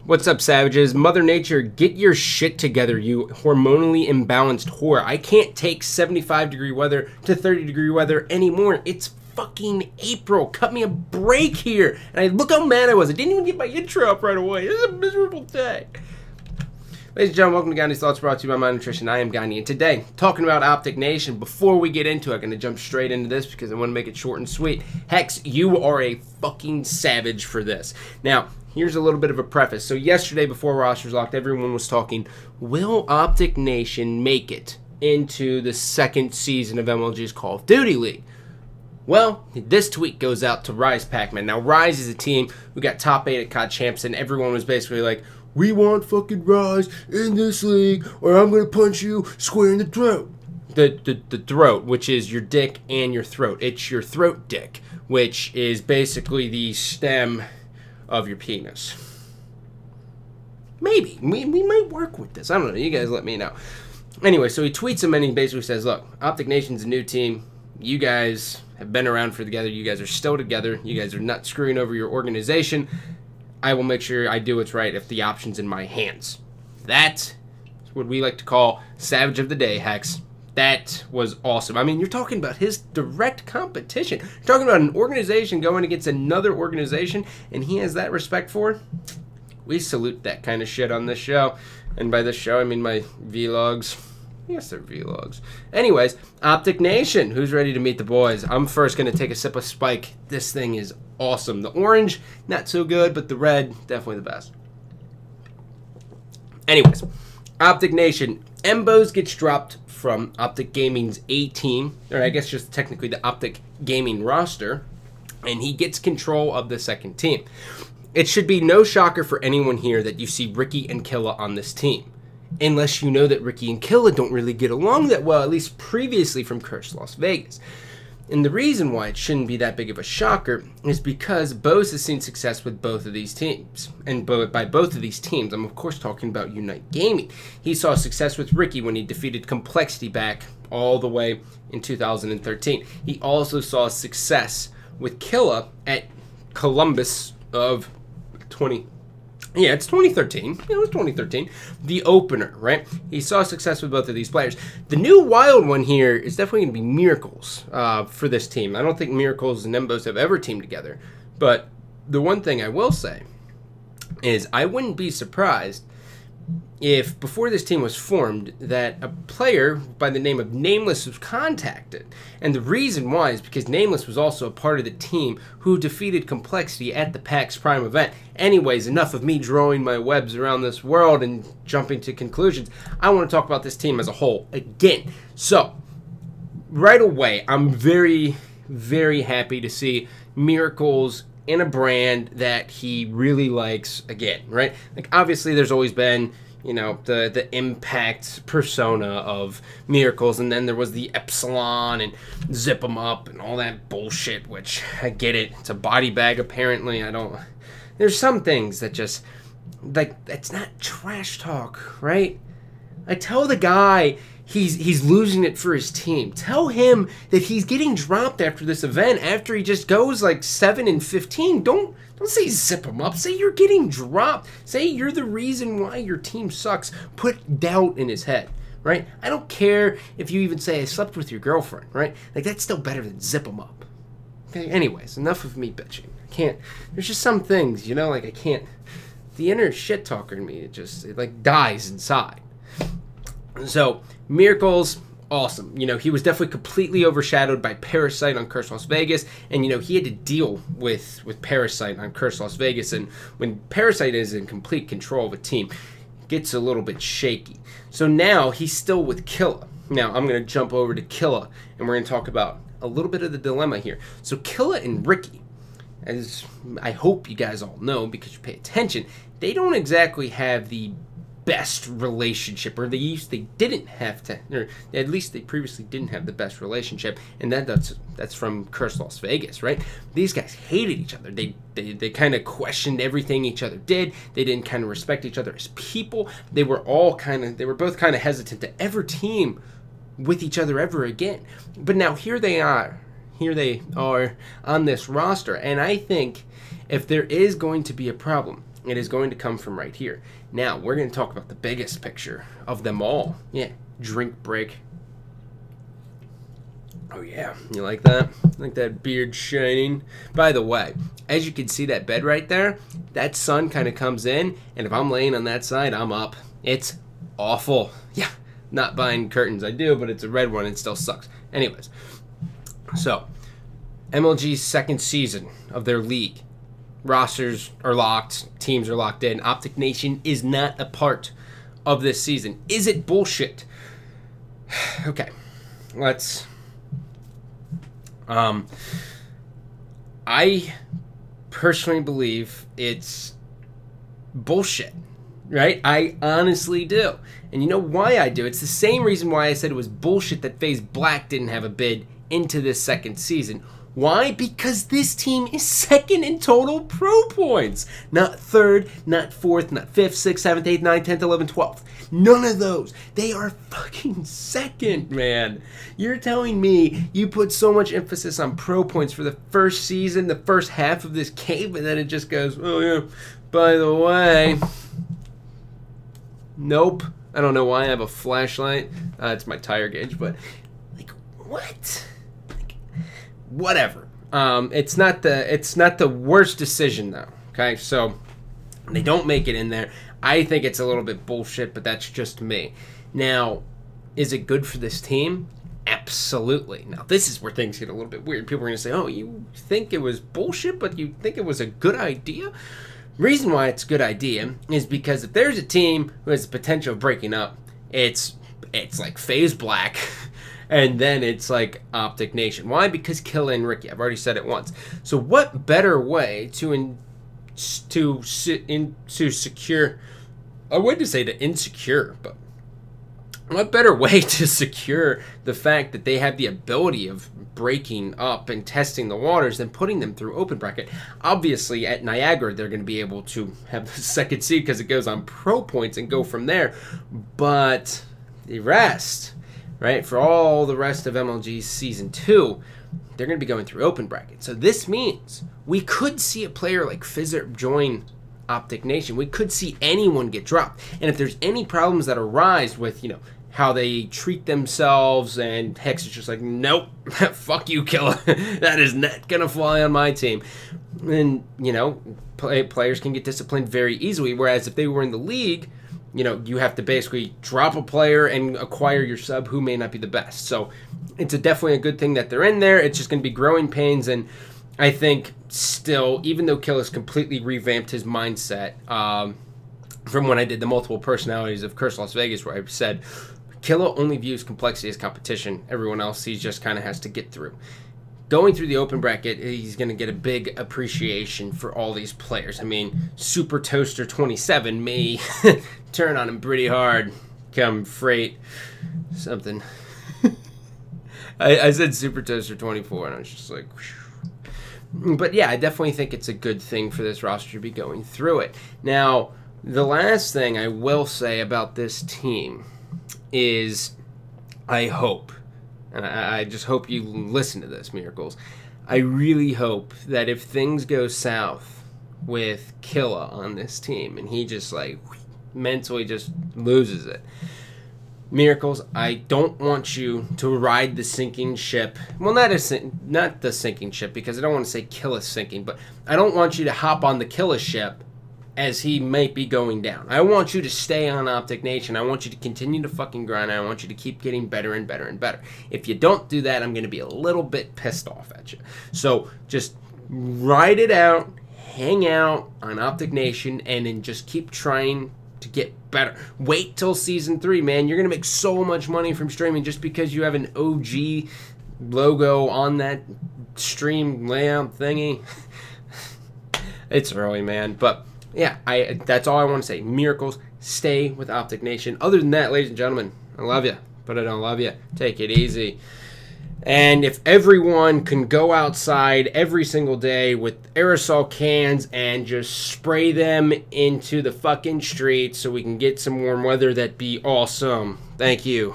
What's up, savages? Mother Nature, get your shit together, you hormonally imbalanced whore. I can't take 75-degree weather to 30-degree weather anymore. It's fucking April. Cut me a break here. And look how mad I was. I didn't even get my intro up right away. This is a miserable day. Ladies and gentlemen, welcome to Gandhi's Thoughts, brought to you by My Nutrition. I am Gandhi, and today, talking about Optic Nation. Before we get into it, I'm going to jump straight into this because I want to make it short and sweet. Hecz, you are a fucking savage for this. Now, here's a little bit of a preface. So yesterday, before rosters locked, everyone was talking, will Optic Nation make it into the second season of MLG's Call of Duty League? Well, this tweet goes out to Rise Pac-Man. Now, Rise is a team who got top 8 at COD Champs, and everyone was basically like, we want fucking Rise in this league, or I'm going to punch you square in the throat. The throat, which is your dick and your throat. It's your throat dick, which is basically the stem of your penis. Maybe. We might work with this. I don't know. You guys let me know. Anyway, so he tweets him and he basically says, look, Optic Nation's a new team. You guys have been around for together. You guys are still together. You guys are not screwing over your organization. I will make sure I do what's right if the option's in my hands. That is what we like to call Savage of the Day, Hecz. That was awesome. I mean, you're talking about his direct competition. You're talking about an organization going against another organization, and he has that respect for it. We salute that kind of shit on this show. And by this show, I mean my vlogs. Yes, they're vlogs. Anyways, Optic Nation, who's ready to meet the boys? I'm first going to take a sip of Spike. This thing is awesome. The orange, not so good, but the red, definitely the best. Anyways, Optic Nation, Embos gets dropped from Optic Gaming's A team, or I guess just technically the Optic Gaming roster, and he gets control of the second team. It should be no shocker for anyone here that you see Ricky and Killa on this team, unless you know that Ricky and Killa don't really get along that well, at least previously from Cursed Las Vegas. And the reason why it shouldn't be that big of a shocker is because Bose has seen success with both of these teams. And by both of these teams, I'm of course talking about Unite Gaming. He saw success with Ricky when he defeated Complexity back all the way in 2013. He also saw success with Killa at Columbus of 2013. It was 2013. The opener, right? He saw success with both of these players. The new wild one here is definitely going to be Miracles for this team. I don't think Miracles and Embos have ever teamed together. But the one thing I will say is I wouldn't be surprised if before this team was formed that a player by the name of Nameless was contacted. And the reason why is because Nameless was also a part of the team who defeated Complexity at the PAX Prime event. Anyways, enough of me drawing my webs around this world and jumping to conclusions. I want to talk about this team as a whole again. So, right away, I'm very, very happy to see Miracles in a brand that he really likes again, right? Like, obviously, there's always been, you know, the impact persona of Miracles, and then there was the Epsilon and Zip 'em Up and all that bullshit, which I get it. It's a body bag, apparently. There's some things that just, like, that's not trash talk, right? I tell the guy he's losing it for his team. Tell him that he's getting dropped after this event, after he just goes like 7-15. Don't say zip him up. Say you're getting dropped. Say you're the reason why your team sucks. Put doubt in his head, right? I don't care if you even say I slept with your girlfriend, right? Like, that's still better than zip him up. Okay, anyways, enough of me bitching. I can't, there's just some things, you know, like I can't, the inner shit talker in me, it like dies inside. So, Miracles, awesome. You know, he was definitely completely overshadowed by Parasite on Cursed Las Vegas, and, you know, he had to deal with Parasite on Cursed Las Vegas, and when Parasite is in complete control of a team, it gets a little bit shaky. So now, he's still with Killa. Now, I'm going to jump over to Killa, and we're going to talk about a little bit of the dilemma here. So, Killa and Ricky, as I hope you guys all know, because you pay attention, they don't exactly have the best relationship, or they didn't have to, or at least they previously didn't have the best relationship, and that's from Cursed Las Vegas, right? These guys hated each other. They kind of questioned everything each other did. They didn't kind of respect each other as people. They were both kind of hesitant to ever team with each other ever again. But now here they are on this roster, and I think if there is going to be a problem, it is going to come from right here. Now, we're going to talk about the biggest picture of them all. Yeah, drink break. Oh, yeah. You like that? Like that beard shining? By the way, as you can see that bed right there, that sun kind of comes in, and if I'm laying on that side, I'm up. It's awful. Yeah, not buying curtains. I do, but it's a red one. It still sucks. Anyways, so MLG's second season of their league. Rosters are locked. Teams are locked in. Optic Nation is not a part of this season. Is it bullshit? Okay, let's... I personally believe it's bullshit, right? I honestly do. And you know why I do? It's the same reason why I said it was bullshit that FaZe Black didn't have a bid into this second season. Why? Because this team is second in total pro points. Not third, not fourth, not fifth, sixth, seventh, eighth, ninth, 10th, 11th, 12th. None of those. They are fucking second, man. You're telling me you put so much emphasis on pro points for the first season, the first half of this game, and then it just goes, oh yeah, by the way. Nope. I don't know why I have a flashlight. It's my tire gauge, but like, what? Whatever. It's not the worst decision though. Okay, so they don't make it in there. I think it's a little bit bullshit, but that's just me. Now, is it good for this team? Absolutely. Now, this is where things get a little bit weird. People are going to say, oh, you think it was bullshit, but you think it was a good idea? Reason why it's a good idea is because if there's a team who has the potential of breaking up, it's like FaZe Black. And then it's like Optic Nation. Why? Because Killa and Ricky. I've already said it once. So what better way to secure? I wouldn't say to insecure, but what better way to secure the fact that they have the ability of breaking up and testing the waters than putting them through open bracket? Obviously, at Niagara, they're going to be able to have the second seed because it goes on pro points and go from there. But the rest, right, for all the rest of MLG's Season 2, they're going to be going through open bracket. So this means we could see a player like Fizzard join Optic Nation. We could see anyone get dropped. And if there's any problems that arise with, you know, how they treat themselves, and Hecz is just like, nope, fuck you, Killa. That is not going to fly on my team. And, you know, players can get disciplined very easily, whereas if they were in the league, you know, you have to basically drop a player and acquire your sub who may not be the best. So it's definitely a good thing that they're in there. It's just going to be growing pains, and I think still, even though Killa's completely revamped his mindset from when I did the multiple personalities of Curse Las Vegas, where I said Killa only views complexity as competition. Everyone else he just kind of has to get through. Going through the open bracket, he's going to get a big appreciation for all these players. I mean, Super Toaster 27 may turn on him pretty hard come freight something. I said Super Toaster 24, and I was just like, whew. But yeah, I definitely think it's a good thing for this roster to be going through it. Now, the last thing I will say about this team is I hope, and I just hope you listen to this, Miracles. I really hope that if things go south with Killa on this team and he just like mentally just loses it, Miracles, I don't want you to ride the sinking ship. Well, not the sinking ship, because I don't want to say Killa sinking, but I don't want you to hop on the Killa ship as he might be going down. I want you to stay on Optic Nation. I want you to continue to fucking grind. I want you to keep getting better and better and better. If you don't do that, I'm going to be a little bit pissed off at you. So just ride it out, hang out on Optic Nation, and then just keep trying to get better. Wait till Season 3, man. You're going to make so much money from streaming just because you have an OG logo on that stream layout thingy. It's early, man, but yeah, that's all I want to say. Miracles, stay with Optic Nation. Other than that, ladies and gentlemen, I love you, but I don't love you. Take it easy. And if everyone can go outside every single day with aerosol cans and just spray them into the fucking streets so we can get some warm weather, that'd be awesome. Thank you.